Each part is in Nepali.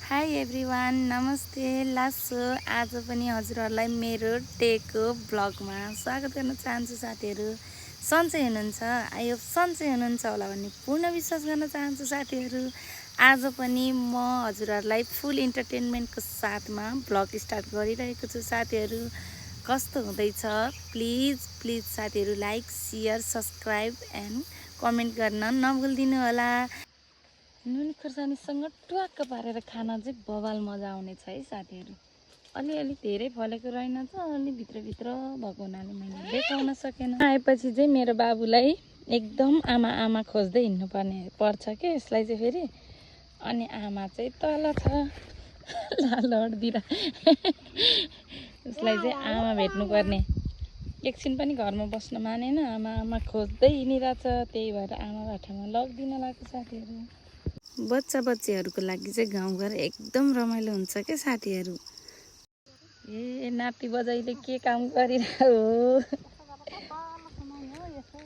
हाई एभ्रिवान, नमस्ते लासो। आज पनि हजुरहरूलाई मेरो डेको ब्लगमा स्वागत गर्न चाहन्छु। साथीहरू सन्चै हुनुहुन्छ? आई होप सन्चै हुनुहुन्छ होला भन्ने पूर्ण विश्वास गर्न चाहन्छु। साथीहरू आज पनि म हजुरहरूलाई फुल इन्टरटेनमेन्टको साथमा ब्लग स्टार्ट गरिरहेको छु। साथीहरू कस्तो हुँदैछ प्लिज प्लिज साथीहरू like share subscribe and comment गर्न नभुलिदिनु होला। नुन खुर्सानीसँग ट्वाक्क पारेर खाना चाहिँ बवाल मजा आउनेछ है साथीहरू। अलिअलि धेरै फलेको रहेनछ, अलि भित्रभित्र भएको हुनाले मैले देखाउन सकेन। आएपछि चाहिँ मेरो बाबुलाई एकदम आमा आमा खोज्दै हिँड्नुपर्ने पर्छ कि यसलाई चाहिँ फेरि। अनि आमा चाहिँ तल छ लालहट्दिरा यसलाई चाहिँ आमा भेट्नुपर्ने। एकछिन पनि घरमा बस्न मानेन, आमा आमा खोज्दै हिँडिरहेछ। त्यही भएर आमा बाठामा लगिदिन लाग्छ साथीहरू। बच्चा बच्चीहरूको लागि चाहिँ गाउँघर एकदम रमाइलो हुन्छ क्या साथीहरू। ए नाति बजाइले के काम गरिरह हो?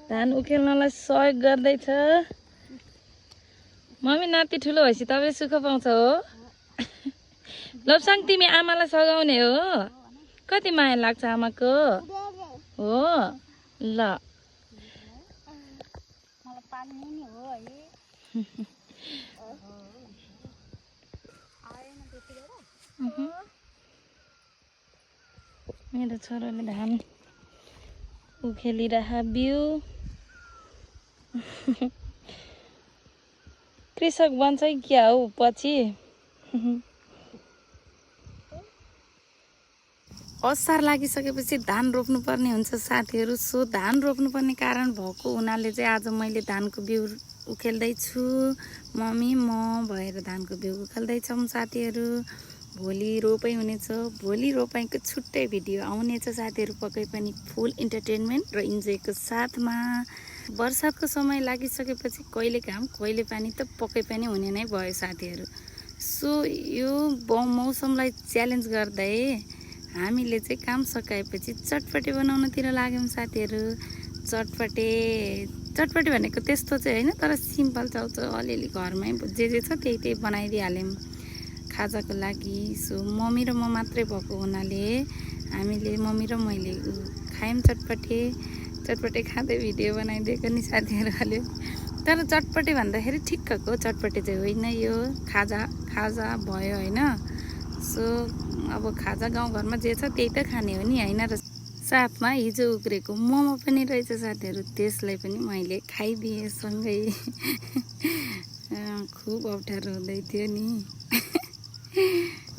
धान उखेल्नलाई सहयोग गर्दैछ। मम्मी नाति ठुलो भएपछि तपाईँ सुख पाउँछ हो? लप्साङ तिमी आमालाई सघाउने हो? कति माया लाग्छ आमाको हो? ल मेरो छोराले धान उखेलिरह बिउ। कृषक बन्छ क्या हौ पछि। असार लागिसकेपछि धान रोप्नुपर्ने हुन्छ साथीहरू। सो धान रोप्नुपर्ने कारण भएको हुनाले चाहिँ आज मैले धानको बिउ उखेल्दैछु। मम्मी म भएर धानको बिउ उखेल्दैछौँ साथीहरू। भोलि रोपाइ हुनेछ। भोलि रोपाइको छुट्टै भिडियो आउनेछ साथीहरू। पक्कै पनि फुल इन्टरटेनमेन्ट र इन्जोयको साथमा। बर्सातको समय लागिसकेपछि कहिले घाम कहिले पानी त पक्कै पनि हुने नै भयो साथीहरू। सो यो मौसमलाई च्यालेन्ज गर्दै हामीले चाहिँ काम सकाएपछि चटपटे बनाउनतिर लाग्यौँ साथीहरू। चटपटे भनेको त्यस्तो चाहिँ होइन, तर सिम्पल चाउचाउ अलिअलि घरमै जे छ त्यही बनाइदिइहाल्यौँ खाजाको लागि। सो मम्मी र म मात्रै भएको हुनाले हामीले मम्मी र मैले खायौँ चटपटे खाँदै भिडियो बनाइदिएको नि साथीहरू अलि। तर चटपटे भन्दाखेरि ठिक्कको चटपटे चाहिँ होइन, यो खाजा भयो होइन। सो अब खाजा गाउँघरमा जे छ त्यही त खाने हो नि होइन र। साथमा हिजो उक्रेको मोमो पनि रहेछ साथीहरू, त्यसलाई पनि मैले खाइदिएँ सँगै। खुब अप्ठ्यारो हुँदै थियो नि।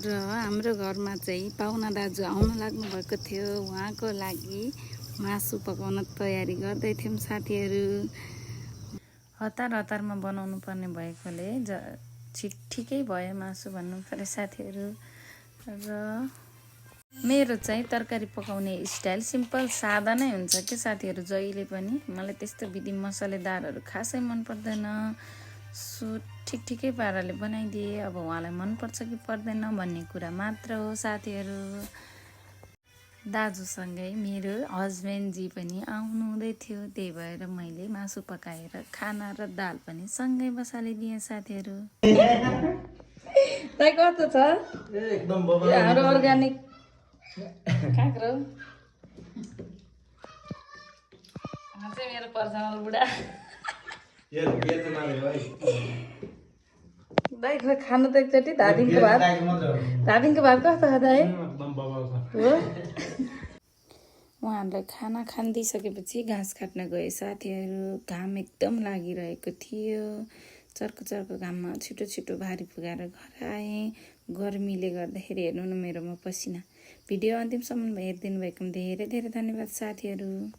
र हाम्रो घरमा चाहिँ पाहुना दाजु आउन लाग्नु भएको थियो। उहाँको लागि मासु पकाउन तयारी गर्दै थियौँ साथीहरू। हतारमा बनाउनु पर्ने भएकोले ठिकै भयो मासु भन्नु पर्यो साथीहरू। र मेरो चाहिँ तरकारी पकाउने स्टाइल सिम्पल सादा नै हुन्छ कि साथीहरू जहिले पनि। मलाई त्यस्तो विधि मसलेदारहरू खासै मन पर्दैन। सो ठिकै पाराले बनाइदिए। अब उहाँलाई मनपर्छ कि पर्दैन भन्ने कुरा मात्र हो साथीहरू। दाजुसँगै मेरो हस्बेन्डजी पनि आउनु हुँदै थियो, त्यही भएर मैले मासु पकाएर खाना र दाल पनि सँगै बसालिदिएँ साथीहरू। कस्तो छ हाम्रो अर्ग्यानिक काँक्रो? चाहिँ मेरो पर्सनल बुढा दाइ खै खानु त एकचोटि धादिङको भात कस्तो छ दाइ हो? उहाँहरूलाई खाना खानिदिइसकेपछि घाँस काट्न गए साथीहरू। घाम एकदम लागिरहेको थियो। चर्को घाममा छिटो भारी पुगाएर घर आएँ। गर्मीले गर्दाखेरि हेर्नु न मेरोमा पसिना। भिडियो अन्तिमसम्म हेरिदिनु भएकोमा धेरै धेरै धन्यवाद साथीहरू।